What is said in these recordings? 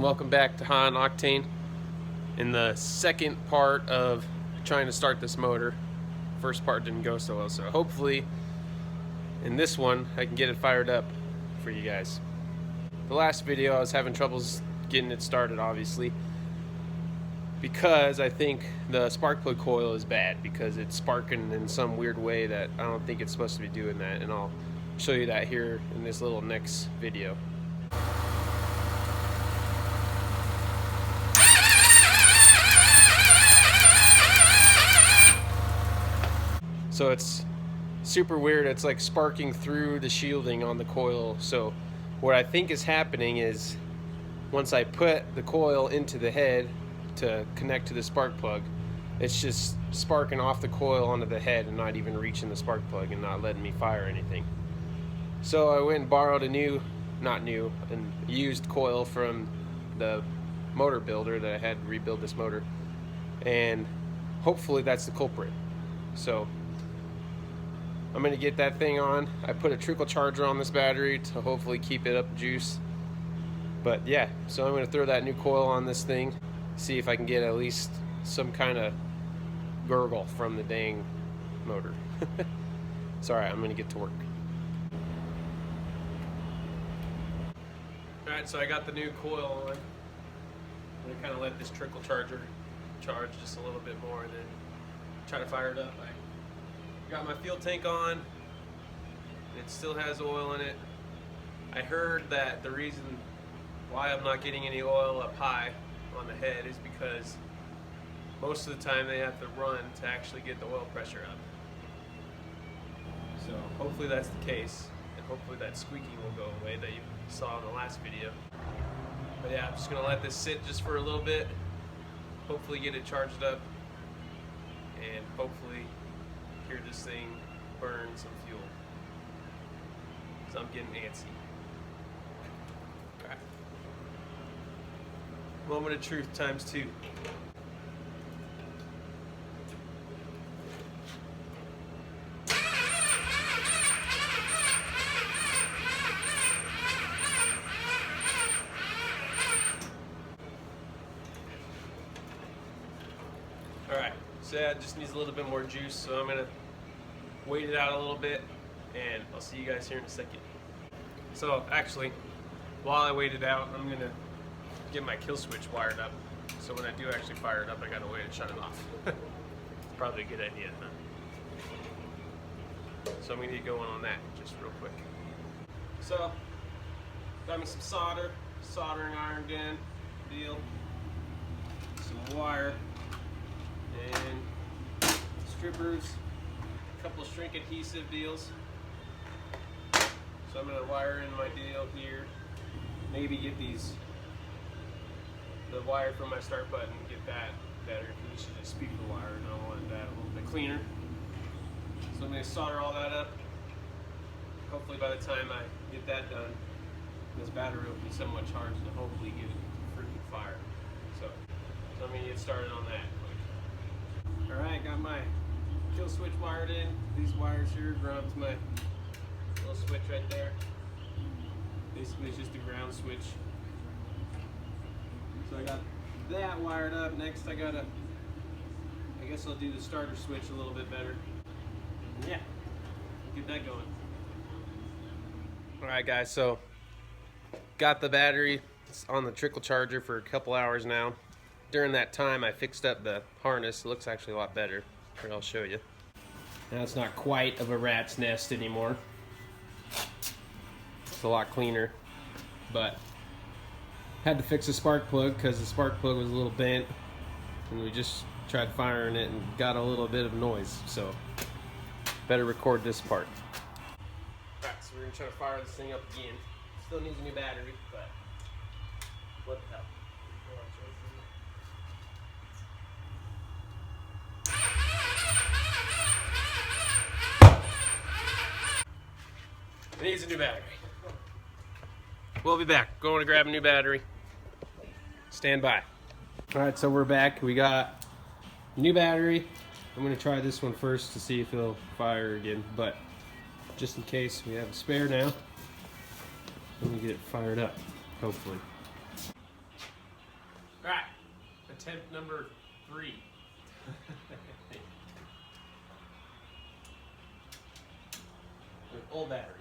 welcome back to High on Octane. In the second part of trying to start this motor, first part didn't go so well, so hopefully in this one I can get it fired up for you guys. The last video I was having troubles getting it started, obviously, because I think the spark plug coil is bad because it's sparking in some weird way that I don't think it's supposed to be doing that, and I'll show you that here in this little next video. So it's super weird. It's like sparking through the shielding on the coil. So what I think is happening is once I put the coil into the head to connect to the spark plug, it's just sparking off the coil onto the head and not even reaching the spark plug and not letting me fire anything. So I went and borrowed a used coil from the motor builder that I had to rebuild this motor, and hopefully that's the culprit. So I'm gonna get that thing on. I put a trickle charger on this battery to hopefully keep it up juice. But yeah, so I'm gonna throw that new coil on this thing, see if I can get at least some kind of gurgle from the dang motor. It's alright, I'm gonna get to work. Alright, so I got the new coil on. I'm gonna kind of let this trickle charger charge just a little bit more and then try to fire it up. I got my fuel tank on. It still has oil in it. I heard that the reason why I'm not getting any oil up high on the head is because most of the time they have to run to actually get the oil pressure up. So hopefully that's the case, and hopefully that squeaking will go away that you saw in the last video. But yeah, I'm just gonna let this sit just for a little bit, hopefully get it charged up, and hopefully hear this thing burn some fuel. So I'm getting antsy. Okay. Moment of truth times 2. Alright, so yeah, it just needs a little bit more juice, so I'm going to wait it out a little bit, and I'll see you guys here in a second. So actually, while I wait it out, I'm going to get my kill switch wired up, so when I do actually fire it up, I got to wait and shut it off. It's probably a good idea, huh? So I'm going to get going on that just real quick. So, got me some solder, soldering iron gun deal, some wire, and strippers, a couple of shrink adhesive deals. So I'm going to wire in my deal here, maybe get the wire from my start button, get that better. This is a speaker wire and I want that a little bit cleaner. So I'm going to solder all that up. Hopefully by the time I get that done, this battery will be somewhat charged to hopefully get it freaking fire. So I'm going to get started on that. Alright, got my kill switch wired in. These wires here ground to my little switch right there. Basically it's just a ground switch. So I got that wired up. Next I guess I'll do the starter switch a little bit better. And yeah, get that going. Alright guys, so got the battery on the trickle charger for a couple hours now. During that time I fixed up the harness. It looks actually a lot better. Here, I'll show you. Now it's not quite of a rat's nest anymore. It's a lot cleaner, but had to fix the spark plug because the spark plug was a little bent, and we just tried firing it and got a little bit of noise, so better record this part. Alright, so we're going to try to fire this thing up again. Still needs a new battery, but what the hell. It needs a new battery. We'll be back. Going to grab a new battery. Stand by. Alright, so we're back. We got a new battery. I'm going to try this one first to see if it'll fire again, but just in case, we have a spare now. Let me get it fired up, hopefully. Attempt number 3. With old battery.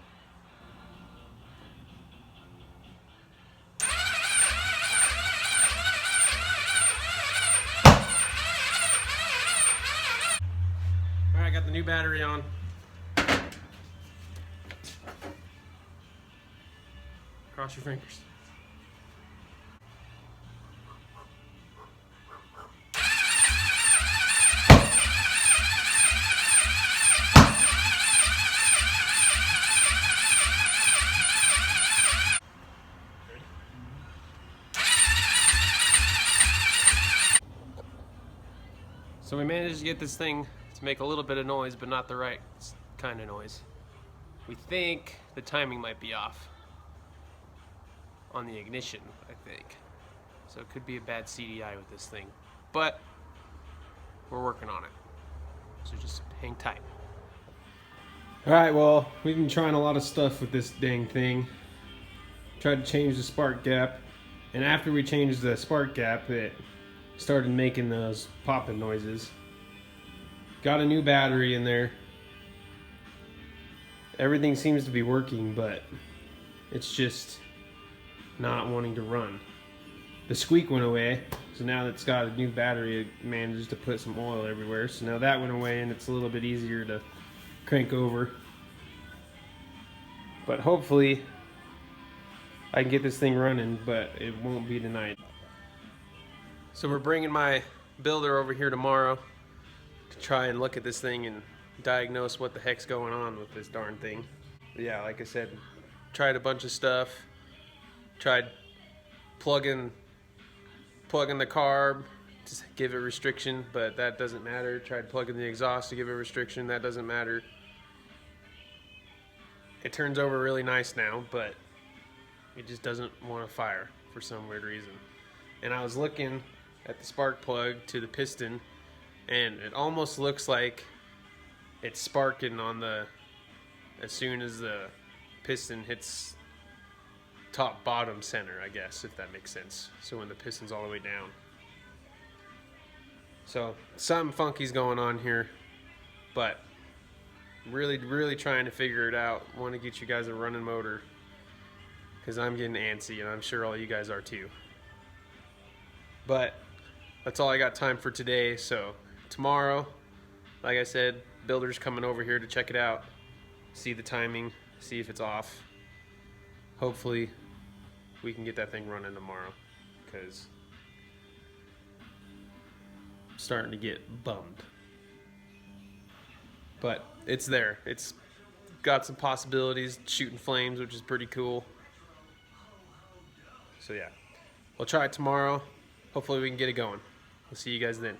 Alright, got the new battery on. Cross your fingers. So we managed to get this thing to make a little bit of noise, but not the right kind of noise. We think the timing might be off on the ignition, I think. So it could be a bad CDI with this thing, but we're working on it. So just hang tight. All right, well, we've been trying a lot of stuff with this dang thing. Tried to change the spark gap, and after we changed the spark gap, it started making those popping noises. Got a new battery in there. Everything seems to be working, but it's just not wanting to run. The squeak went away, so now that it's got a new battery, it manages to put some oil everywhere. So now that went away, and it's a little bit easier to crank over. But hopefully I can get this thing running, but it won't be tonight. So we're bringing my builder over here tomorrow to try and look at this thing and diagnose what the heck's going on with this darn thing. But yeah, like I said, tried a bunch of stuff. Tried plugging the carb to give it restriction, but that doesn't matter. Tried plugging the exhaust to give it restriction, that doesn't matter. It turns over really nice now, but it just doesn't want to fire for some weird reason. And I was looking at the spark plug to the piston, and it almost looks like it's sparking on the, as soon as the piston hits top bottom center, I guess, if that makes sense. So when the piston's all the way down. So something funky's going on here, but really trying to figure it out. Want to get you guys a running motor, because I'm getting antsy, and I'm sure all you guys are too. But that's all I got time for today. So tomorrow, like I said, builder's coming over here to check it out, see the timing, see if it's off. Hopefully we can get that thing running tomorrow, because I'm starting to get bummed. But it's there. It's got some possibilities, shooting flames, which is pretty cool. So yeah, we'll try it tomorrow. Hopefully we can get it going. We'll see you guys then.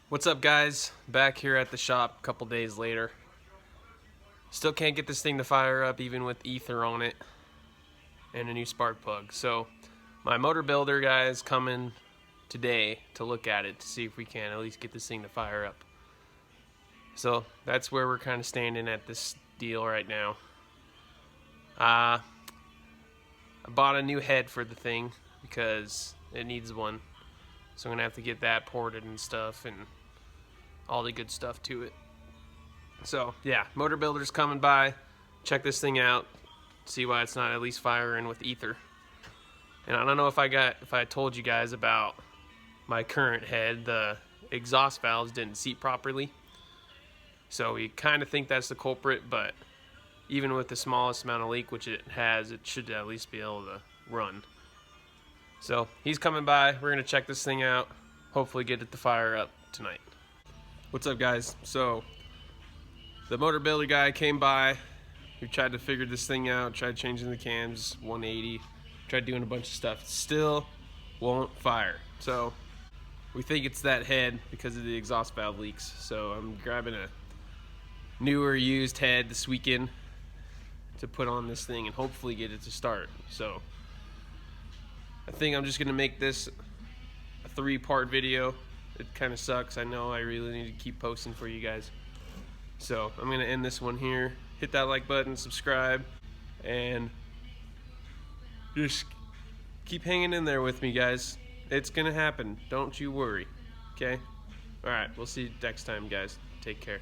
What's up, guys? Back here at the shop a couple days later. Still can't get this thing to fire up, even with ether on it and a new spark plug. So my motor builder guy is coming today to look at it to see if we can at least get this thing to fire up. So that's where we're kind of standing at this deal right now. I bought a new head for the thing because it needs one. So I'm going to have to get that ported and stuff and all the good stuff to it. So yeah, motor builder's coming by, check this thing out, see why it's not at least firing with ether. And I don't know if I told you guys about my current head. The exhaust valves didn't seat properly. So we kind of think that's the culprit, but even with the smallest amount of leak, which it has, it should at least be able to run. So he's coming by, we're gonna check this thing out, hopefully get it to fire up tonight. What's up, guys? So the motor builder guy came by. We tried to figure this thing out, tried changing the cams 180, tried doing a bunch of stuff. Still won't fire. So we think it's that head because of the exhaust valve leaks. So I'm grabbing a newer used head this weekend to put on this thing and hopefully get it to start. So I think I'm just gonna make this a 3-part video. It kind of sucks, I know. I really need to keep posting for you guys. So I'm gonna end this one here. Hit that like button, subscribe, and just keep hanging in there with me, guys. It's gonna happen. Don't you worry. Okay? Alright, we'll see you next time, guys. Take care.